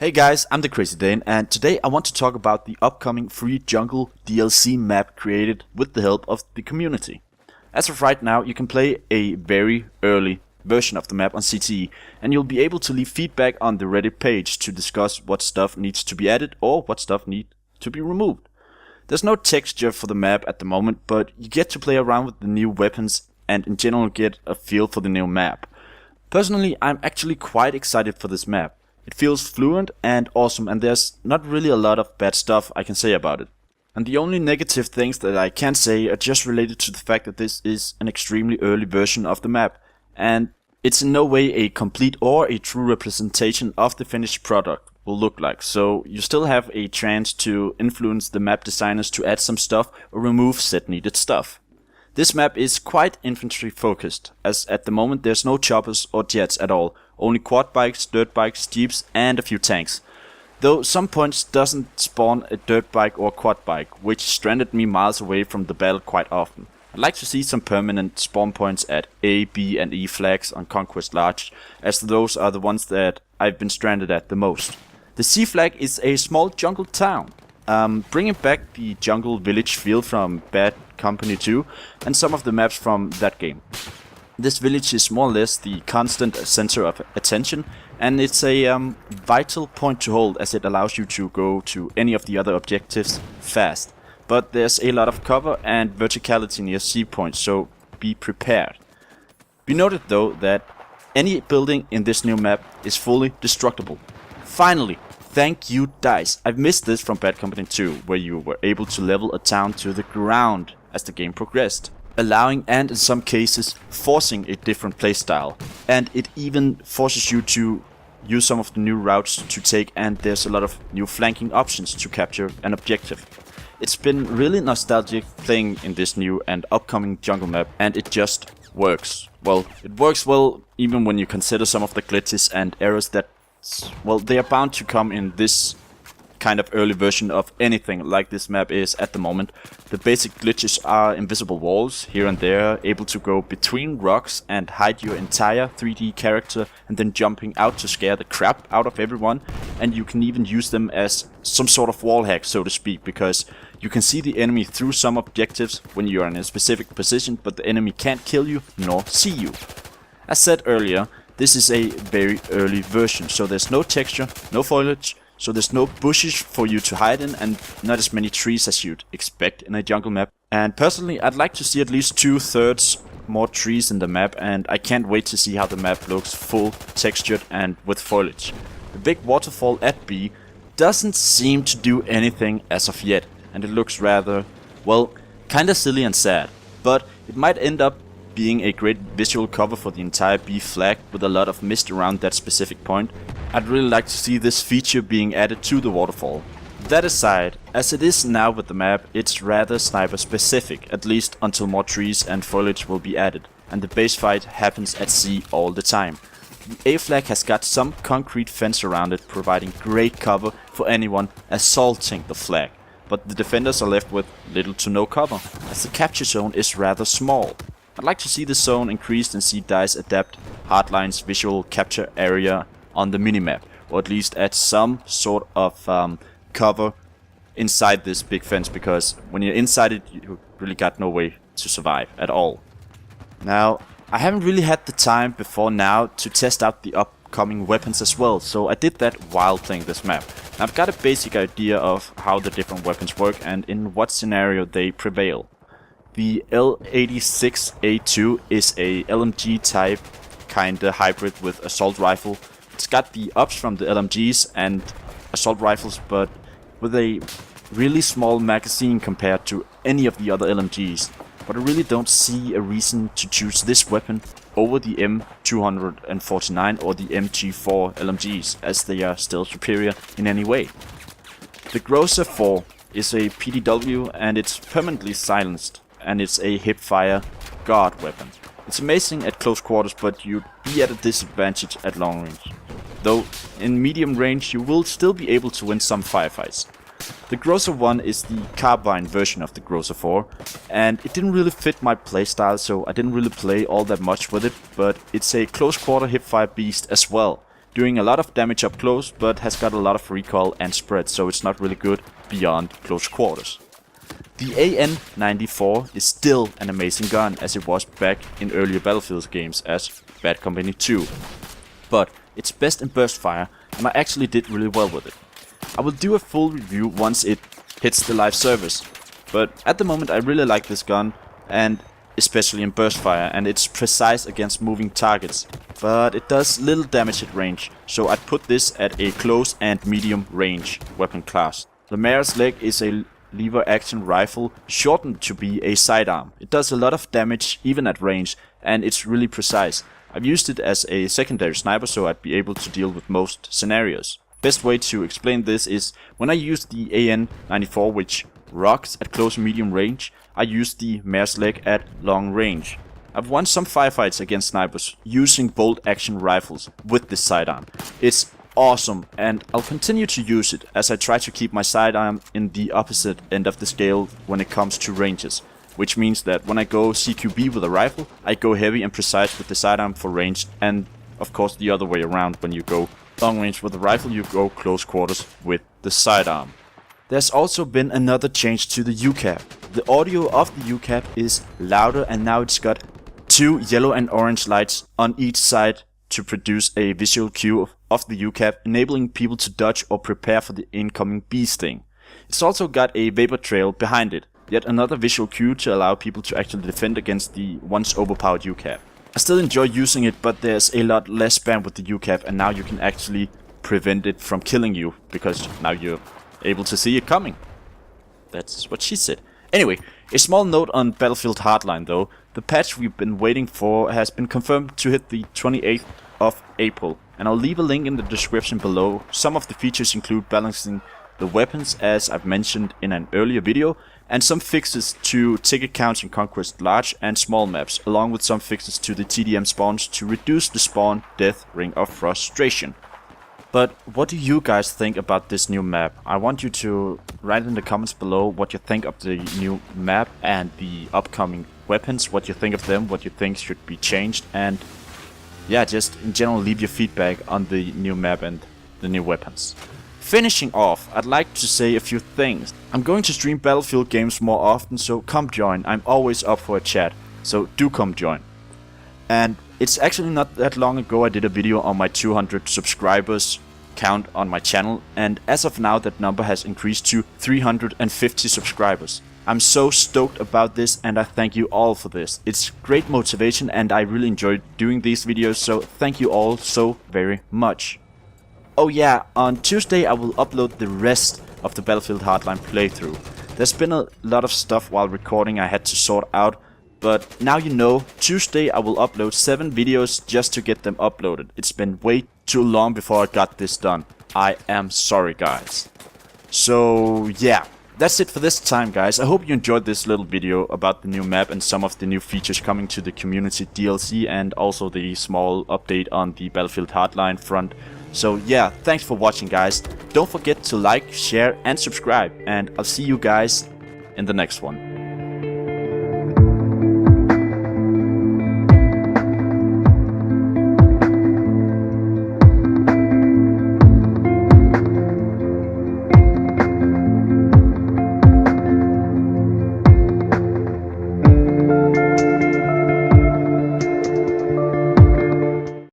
Hey guys, I'm the Crazy Dane, and today I want to talk about the upcoming free jungle DLC map created with the help of the community. As of right now, you can play a very early version of the map on CTE, and you'll be able to leave feedback on the Reddit page to discuss what stuff needs to be added or what stuff needs to be removed. There's no texture for the map at the moment, but you get to play around with the new weapons and in general get a feel for the new map. Personally, I'm actually quite excited for this map. It feels fluent and awesome, and there's not really a lot of bad stuff I can say about it. And the only negative things that I can say are just related to the fact that this is an extremely early version of the map, and it's in no way a complete or a true representation of the finished product will look like, so you still have a chance to influence the map designers to add some stuff or remove said needed stuff. This map is quite infantry focused, as at the moment there's no choppers or jets at all, only quad bikes, dirt bikes, jeeps and a few tanks. Though some points doesn't spawn a dirt bike or quad bike, which stranded me miles away from the battle quite often. I'd like to see some permanent spawn points at A, B and E flags on Conquest Large, as those are the ones that I've been stranded at the most. The C flag is a small jungle town, bringing back the jungle village feel from Bad Company 2 and some of the maps from that game. This village is more or less the constant center of attention, and it's a vital point to hold as it allows you to go to any of the other objectives fast. But there's a lot of cover and verticality near C points, so be prepared. Be noted though that any building in this new map is fully destructible. Finally, thank you DICE. I've missed this from Bad Company 2, where you were able to level a town to the ground as the game progressed, allowing and in some cases forcing a different playstyle. And it even forces you to use some of the new routes to take, and there's a lot of new flanking options to capture an objective. It's been really nostalgic playing in this new and upcoming jungle map, and it just works. Well, it works well even when you consider some of the glitches and errors that, well, they are bound to come in this kind of early version of anything like this map is at the moment. The basic glitches are invisible walls here and there, able to go between rocks and hide your entire 3D character and then jumping out to scare the crap out of everyone, and you can even use them as some sort of wall hack, so to speak, because you can see the enemy through some objectives when you are in a specific position, but the enemy can't kill you nor see you. As said earlier, this is a very early version, so there's no texture, no foliage, so there's no bushes for you to hide in, and not as many trees as you'd expect in a jungle map. And personally, I'd like to see at least 2/3 more trees in the map, and I can't wait to see how the map looks full textured and with foliage. The big waterfall at B doesn't seem to do anything as of yet, and it looks rather, well, kinda silly and sad, but it might end up being a great visual cover for the entire B flag with a lot of mist around that specific point. I'd really like to see this feature being added to the waterfall. That aside, as it is now with the map, it's rather sniper specific, at least until more trees and foliage will be added, and the base fight happens at C all the time. The A flag has got some concrete fence around it, providing great cover for anyone assaulting the flag, but the defenders are left with little to no cover, as the capture zone is rather small. I'd like to see the zone increased and see DICE adapt Hardline's visual capture area on the minimap, or at least add some sort of cover inside this big fence, because when you're inside it, you really got no way to survive at all. Now, I haven't really had the time before now to test out the upcoming weapons as well, so I did that while playing this map. I've got a basic idea of how the different weapons work and in what scenario they prevail. The L86A2 is a LMG type kinda hybrid with assault rifle. It's got the ups from the LMGs and assault rifles, but with a really small magazine compared to any of the other LMGs. But I really don't see a reason to choose this weapon over the M249 or the MG4 LMGs, as they are still superior in any way. The Groza 4 is a PDW and it's permanently silenced, and it's a hipfire guard weapon. It's amazing at close quarters, but you'd be at a disadvantage at long range. Though in medium range you will still be able to win some firefights. The Groza 1 is the carbine version of the Groza 4, and it didn't really fit my playstyle, so I didn't really play all that much with it, but it's a close quarter hipfire beast as well. doing a lot of damage up close, but has got a lot of recoil and spread, so it's not really good beyond close quarters. The AN-94 is still an amazing gun as it was back in earlier Battlefield games as Bad Company 2, but it's best in burst fire, and I actually did really well with it. I will do a full review once it hits the live service, but at the moment I really like this gun, and especially in burst fire, and it's precise against moving targets, but it does little damage at range, so I'd put this at a close and medium range weapon class. The Mare's Leg is a lever action rifle shortened to be a sidearm. It does a lot of damage even at range, and it's really precise. I've used it as a secondary sniper, so I'd be able to deal with most scenarios. Best way to explain this is when I use the AN-94, which rocks at close and medium range, I use the Mare's Leg at long range. I've won some firefights against snipers using bolt action rifles with this sidearm. It's awesome, and I'll continue to use it as I try to keep my sidearm in the opposite end of the scale when it comes to ranges, which means that when I go CQB with a rifle, I go heavy and precise with the sidearm for range, and of course the other way around, when you go long range with a rifle, you go close quarters with the sidearm. There's also been another change to the UCAV. The audio of the UCAV is louder, and now it's got two yellow and orange lights on each side to produce a visual cue of the UCAV, enabling people to dodge or prepare for the incoming bee sting. It's also got a vapor trail behind it, yet another visual cue to allow people to actually defend against the once overpowered UCAV. I still enjoy using it, but there's a lot less spam with the UCAV, and now you can actually prevent it from killing you, because now you're able to see it coming. That's what she said. Anyway, a small note on Battlefield Hardline though. The patch we've been waiting for has been confirmed to hit the 28th of April, and I'll leave a link in the description below. Some of the features include balancing the weapons, as I've mentioned in an earlier video, and some fixes to ticket counts in Conquest large and small maps, along with some fixes to the TDM spawns to reduce the spawn death ring of frustration. But what do you guys think about this new map? I want you to write in the comments below what you think of the new map and the upcoming weapons, what you think of them, what you think should be changed, and yeah, just in general leave your feedback on the new map and the new weapons. Finishing off, I'd like to say a few things. I'm going to stream Battlefield games more often, so come join. I'm always up for a chat, so do come join. And it's actually not that long ago I did a video on my 200 subscribers count on my channel, and as of now that number has increased to 350 subscribers. I'm so stoked about this, and I thank you all for this. It's great motivation, and I really enjoy doing these videos, so thank you all so very much. Oh yeah, on Tuesday I will upload the rest of the Battlefield Hardline playthrough. There's been a lot of stuff while recording I had to sort out, but now you know, Tuesday I will upload 7 videos just to get them uploaded. It's been way too long before I got this done. I am sorry guys. So yeah, that's it for this time guys. I hope you enjoyed this little video about the new map and some of the new features coming to the community DLC, and also the small update on the Battlefield Hardline front. So yeah, thanks for watching guys. Don't forget to like, share and subscribe, and I'll see you guys in the next one.